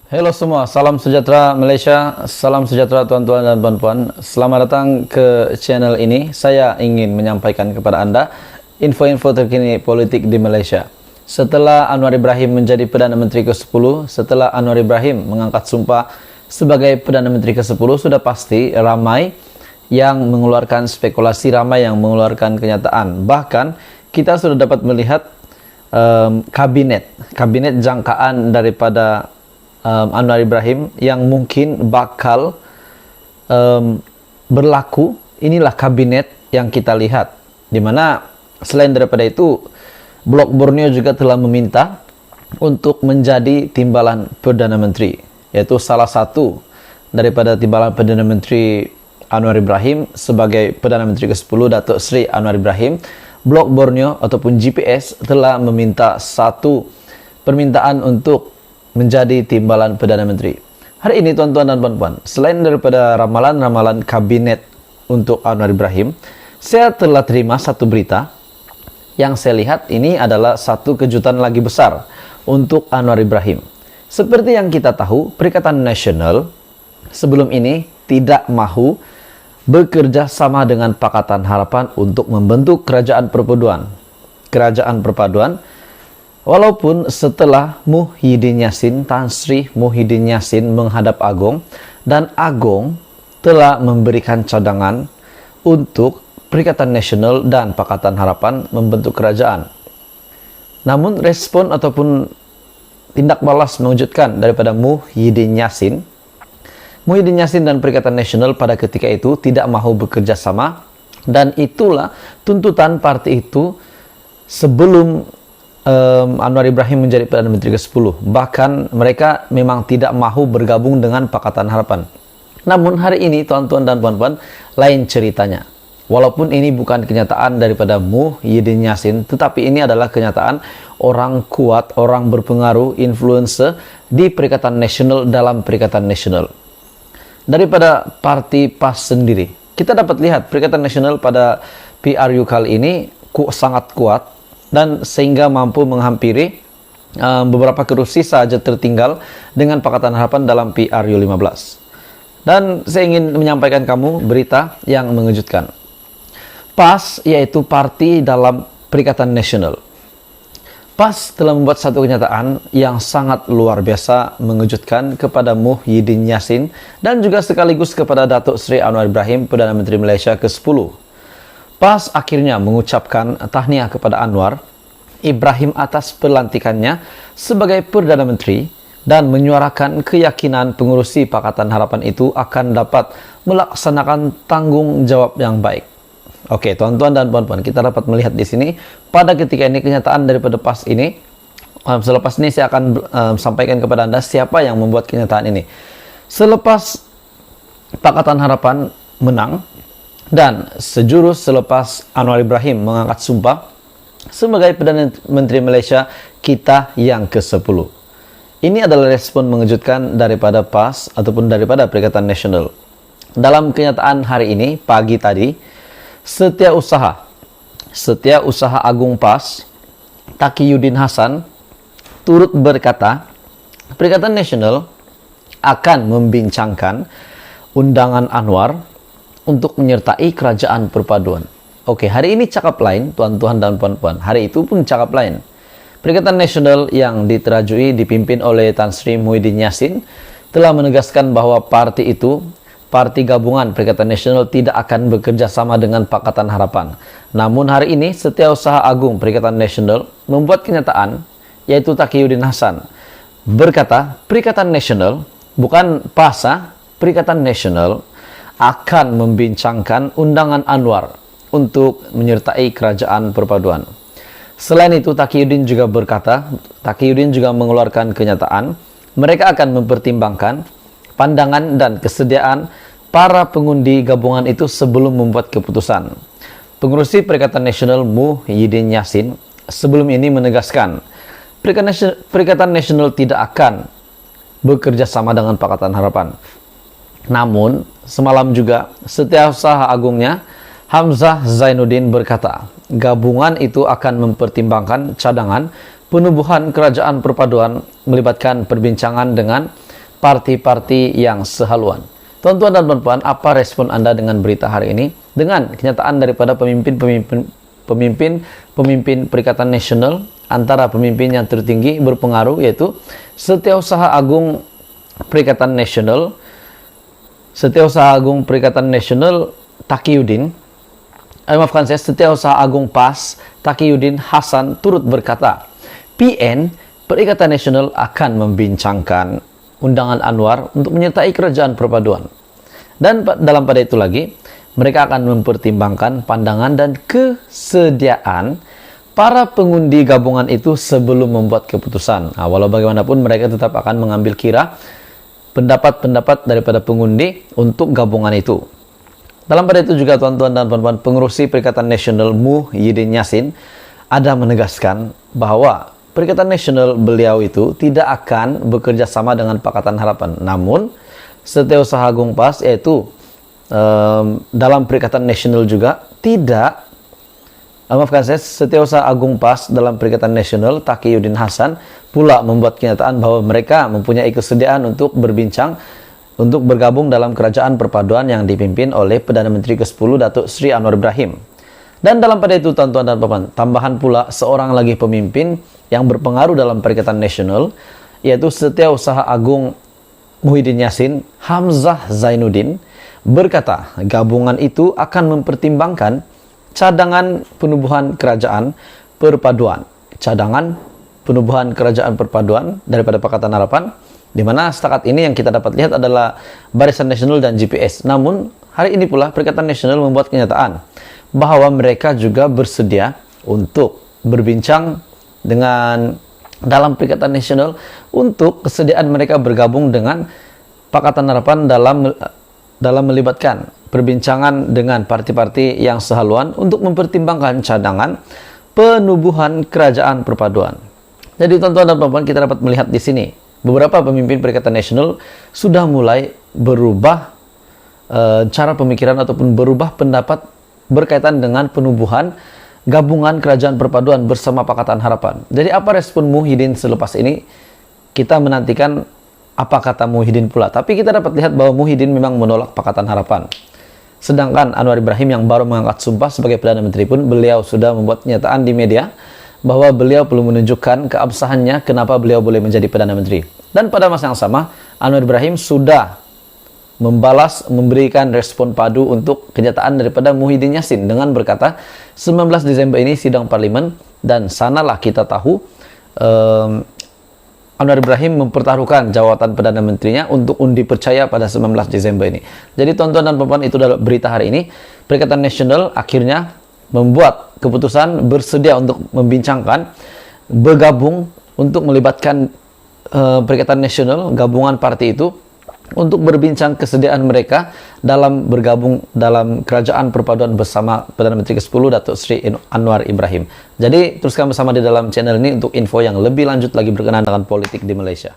Halo semua, salam sejahtera Malaysia, salam sejahtera tuan-tuan dan puan-puan. Selamat datang ke channel ini. Saya ingin menyampaikan kepada anda info-info terkini politik di Malaysia. Setelah Anwar Ibrahim menjadi Perdana Menteri ke-10, setelah Anwar Ibrahim mengangkat sumpah sebagai Perdana Menteri ke-10, sudah pasti ramai yang mengeluarkan spekulasi, ramai yang mengeluarkan kenyataan. Bahkan kita sudah dapat melihat kabinet jangkaan daripada Anwar Ibrahim yang mungkin bakal berlaku. Inilah kabinet yang kita lihat, di mana selain daripada itu Blok Borneo juga telah meminta untuk menjadi timbalan Perdana Menteri, yaitu salah satu daripada timbalan Perdana Menteri Anwar Ibrahim sebagai Perdana Menteri ke-10 Datuk Seri Anwar Ibrahim. Blok Borneo ataupun GPS telah meminta satu permintaan untuk menjadi timbalan Perdana Menteri. Hari ini tuan-tuan dan puan-puan, selain daripada ramalan-ramalan kabinet untuk Anwar Ibrahim, saya telah terima satu berita yang saya lihat ini adalah satu kejutan lagi besar untuk Anwar Ibrahim. Seperti yang kita tahu, Perikatan Nasional sebelum ini tidak mahu bekerja sama dengan Pakatan Harapan untuk membentuk kerajaan perpaduan. Walaupun setelah Muhyiddin Yassin, Tan Sri Muhyiddin Yassin menghadap Agong, dan Agong telah memberikan cadangan untuk Perikatan Nasional dan Pakatan Harapan membentuk kerajaan. Namun respon ataupun tindak balas mengejutkan daripada Muhyiddin Yassin dan Perikatan Nasional pada ketika itu tidak mahu bekerja sama, dan itulah tuntutan parti itu sebelum Anwar Ibrahim menjadi Perdana Menteri ke-10. Bahkan mereka memang tidak mahu bergabung dengan Pakatan Harapan. Namun hari ini tuan-tuan dan puan-puan, lain ceritanya. Walaupun ini bukan kenyataan daripada Muhyiddin Yassin, tetapi ini adalah kenyataan orang kuat, orang berpengaruh, influencer di Perikatan Nasional dalam Perikatan Nasional. Daripada parti PAS sendiri, kita dapat lihat Perikatan Nasional pada PRU kali ini sangat kuat, dan sehingga mampu menghampiri beberapa kursi saja tertinggal dengan Pakatan Harapan dalam PRU 15. Dan saya ingin menyampaikan kamu berita yang mengejutkan. PAS yaitu parti dalam Perikatan Nasional. PAS telah membuat satu kenyataan yang sangat luar biasa mengejutkan kepada Muhyiddin Yassin dan juga sekaligus kepada Datuk Seri Anwar Ibrahim, Perdana Menteri Malaysia ke-10. PAS akhirnya mengucapkan tahniah kepada Anwar Ibrahim atas pelantikannya sebagai Perdana Menteri dan menyuarakan keyakinan pengurusi Pakatan Harapan itu akan dapat melaksanakan tanggung jawab yang baik. Oke, tuan-tuan dan puan-puan, kita dapat melihat di sini pada ketika ini kenyataan daripada PAS ini. Selepas ini saya akan sampaikan kepada anda siapa yang membuat kenyataan ini. Selepas Pakatan Harapan menang, dan sejurus selepas Anwar Ibrahim mengangkat sumpah sebagai Perdana Menteri Malaysia kita yang ke-10. Ini adalah respon mengejutkan daripada PAS ataupun daripada Perikatan Nasional. Dalam kenyataan hari ini, pagi tadi, Setiausaha Agung PAS, Taqiyuddin Hassan, turut berkata, Perikatan Nasional akan membincangkan undangan Anwar untuk menyertai kerajaan perpaduan. Oke, hari ini cakap lain, tuan-tuan dan puan-puan. Hari itu pun cakap lain. Perikatan Nasional yang diterajui dipimpin oleh Tan Sri Muhyiddin Yassin telah menegaskan bahwa parti itu, parti gabungan Perikatan Nasional, tidak akan bekerja sama dengan Pakatan Harapan. Namun hari ini Setiausaha Agung Perikatan Nasional membuat kenyataan, yaitu Taqiyuddin Hassan berkata, Perikatan Nasional, bukan PAS, Perikatan Nasional akan membincangkan undangan Anwar untuk menyertai kerajaan perpaduan. Selain itu, Taqiyuddin juga mengeluarkan kenyataan, mereka akan mempertimbangkan pandangan dan kesediaan para pengundi gabungan itu sebelum membuat keputusan. Pengurusi Perikatan Nasional Muhyiddin Yassin sebelum ini menegaskan, Perikatan Nasional tidak akan bekerja sama dengan Pakatan Harapan. Namun, semalam juga Setiausaha Agungnya Hamzah Zainuddin berkata, gabungan itu akan mempertimbangkan cadangan penubuhan kerajaan perpaduan melibatkan perbincangan dengan parti-parti yang sehaluan. Tuan-tuan dan puan-puan, apa respon Anda dengan berita hari ini? Dengan kenyataan daripada pemimpin Perikatan Nasional, antara pemimpin yang tertinggi berpengaruh, yaitu Setiausaha Agung Perikatan Nasional Setiausaha Agung PAS Taqiyuddin Hasan turut berkata, PN Perikatan Nasional akan membincangkan undangan Anwar untuk menyertai kerajaan perpaduan. Dan dalam pada itu lagi, mereka akan mempertimbangkan pandangan dan kesediaan para pengundi gabungan itu sebelum membuat keputusan. Nah, walau bagaimanapun mereka tetap akan mengambil kira pendapat-pendapat daripada pengundi untuk gabungan itu. Dalam pada itu juga, tuan-tuan dan puan-puan, pengurusi Perikatan Nasional Muhyiddin Yassin ada menegaskan bahwa Perikatan Nasional beliau itu tidak akan bekerja sama dengan Pakatan Harapan. Namun, Setiausaha Agung PAS, yaitu dalam Perikatan Nasional juga tidak, Setiausaha Agung PAS dalam Perikatan Nasional Taqiyuddin Hasan pula membuat kenyataan bahwa mereka mempunyai kesediaan untuk berbincang untuk bergabung dalam kerajaan perpaduan yang dipimpin oleh Perdana Menteri ke-10 Datuk Seri Anwar Ibrahim. Dan dalam pada itu, tuan-tuan dan puan-puan, tambahan pula seorang lagi pemimpin yang berpengaruh dalam Perikatan Nasional, yaitu Setiausaha Agung Muhyiddin Yassin, Hamzah Zainuddin, berkata gabungan itu akan mempertimbangkan cadangan penubuhan kerajaan perpaduan. Cadangan penubuhan kerajaan perpaduan daripada Pakatan Harapan, di mana setakat ini yang kita dapat lihat adalah Barisan Nasional dan GPS. Namun, hari ini pula Perikatan Nasional membuat kenyataan bahwa mereka juga bersedia untuk berbincang dengan dalam Perikatan Nasional untuk kesediaan mereka bergabung dengan Pakatan Harapan dalam melibatkan perbincangan dengan parti-parti yang sehaluan untuk mempertimbangkan cadangan penubuhan kerajaan perpaduan. Jadi, tuan-tuan dan puan-puan, kita dapat melihat di sini beberapa pemimpin Perikatan Nasional sudah mulai berubah cara pemikiran ataupun berubah pendapat berkaitan dengan penubuhan gabungan kerajaan perpaduan bersama Pakatan Harapan. Jadi, apa respon Muhyiddin selepas ini? Kita menantikan apa kata Muhyiddin pula. Tapi kita dapat lihat bahwa Muhyiddin memang menolak Pakatan Harapan. Sedangkan Anwar Ibrahim yang baru mengangkat sumpah sebagai Perdana Menteri pun, beliau sudah membuat pernyataan di media bahwa beliau perlu menunjukkan keabsahannya kenapa beliau boleh menjadi Perdana Menteri. Dan pada masa yang sama, Anwar Ibrahim sudah memberikan respon padu untuk kenyataan daripada Muhyiddin Yassin dengan berkata, 19 Desember ini sidang parlimen dan sanalah kita tahu Anwar Ibrahim mempertaruhkan jawatan Perdana Menterinya untuk undi percaya pada 19 Desember ini. Jadi, tuan-tuan dan puan-puan, itu adalah berita hari ini. Perikatan Nasional akhirnya membuat keputusan bersedia untuk membincangkan, bergabung untuk melibatkan Perikatan Nasional, gabungan parti itu, untuk berbincang kesediaan mereka dalam bergabung dalam kerajaan perpaduan bersama Perdana Menteri ke-10 Datuk Seri Anwar Ibrahim. Jadi, teruskan bersama di dalam channel ini untuk info yang lebih lanjut lagi berkenaan dengan politik di Malaysia.